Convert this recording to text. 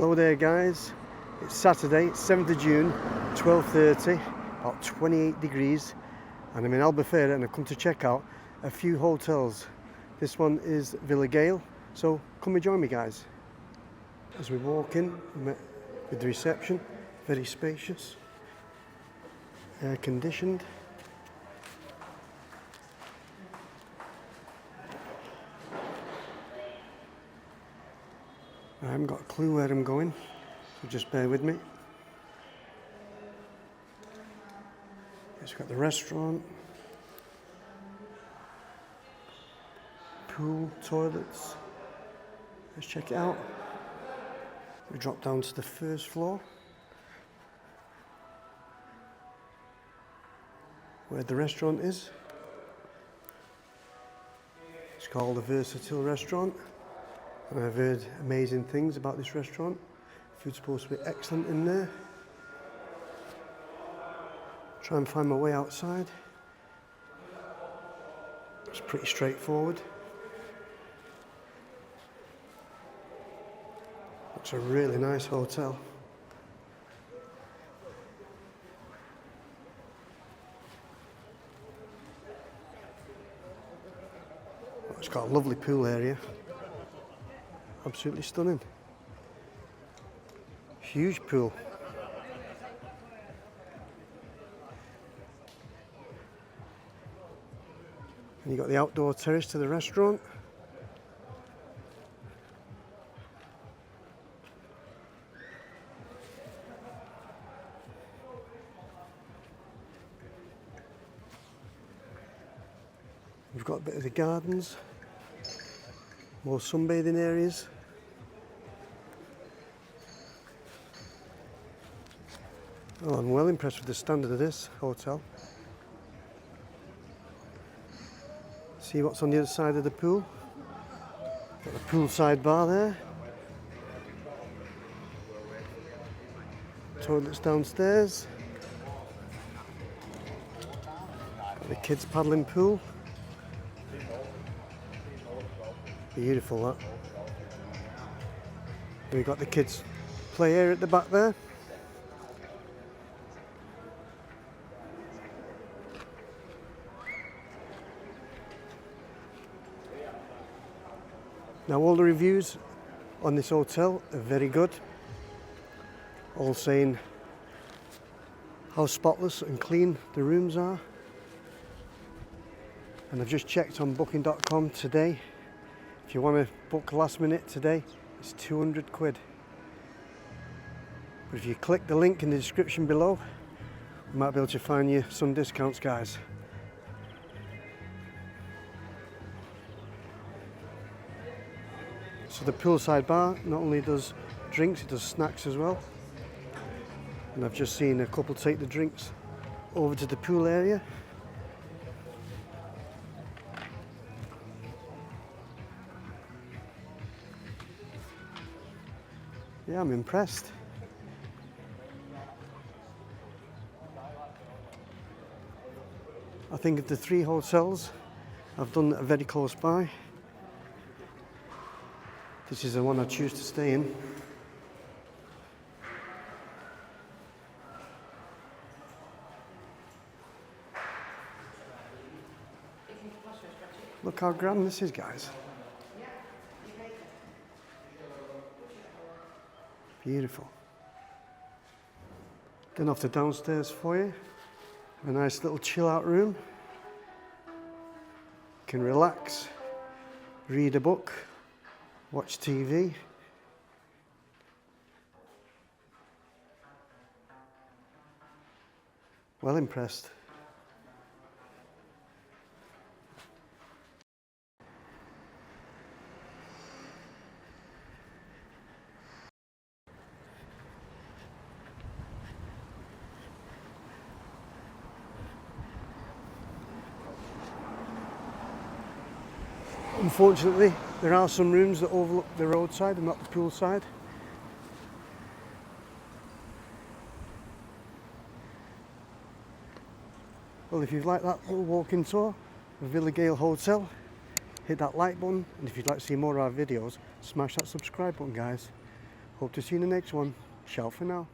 Hello there guys, it's Saturday, it's 7th of June, 12:30, about 28 degrees, and I'm in Albufeira and I've come to check out a few hotels. This one is Vila Gale, so come and join me guys. As we walk in, we met with the reception, very spacious, air conditioned. I haven't got a clue where I'm going, so just bear with me. It's got the restaurant, pool, toilets. Let's check it out. We drop down to the first floor, where the restaurant is. It's called the Versatile Restaurant. And I've heard amazing things about this restaurant. Food's supposed to be excellent in there. Try and find my way outside. It's pretty straightforward. It's a really nice hotel. It's got a lovely pool area. Absolutely stunning. Huge pool. And you've got the outdoor terrace to the restaurant. We've got a bit of the gardens. More sunbathing areas. Oh, I'm well impressed with the standard of this hotel. See what's on the other side of the pool. Got the poolside bar there. Toilets downstairs. Got the kids paddling pool. Beautiful that. We've got the kids play area at the back there. Now all the reviews on this hotel are very good. All saying how spotless and clean the rooms are. And I've just checked on booking.com today. If you want to book last minute today, it's 200 quid. But if you click the link in the description below, you might be able to find you some discounts, guys. So the poolside bar not only does drinks, it does snacks as well. And I've just seen a couple take the drinks over to the pool area. Yeah, I'm impressed. I think of the 3 hotels I've done that are very close by, this is the one I choose to stay in. Look how grand this is, guys. Beautiful. Then off the downstairs foyer, a nice little chill out room. You can relax, read a book, watch TV. Well impressed. Unfortunately, there are some rooms that overlook the roadside and not the poolside. Well, if you've liked that little walking tour of Vila Galé Hotel, hit that like button, and if you'd like to see more of our videos, smash that subscribe button, guys. Hope to see you in the next one. Ciao for now.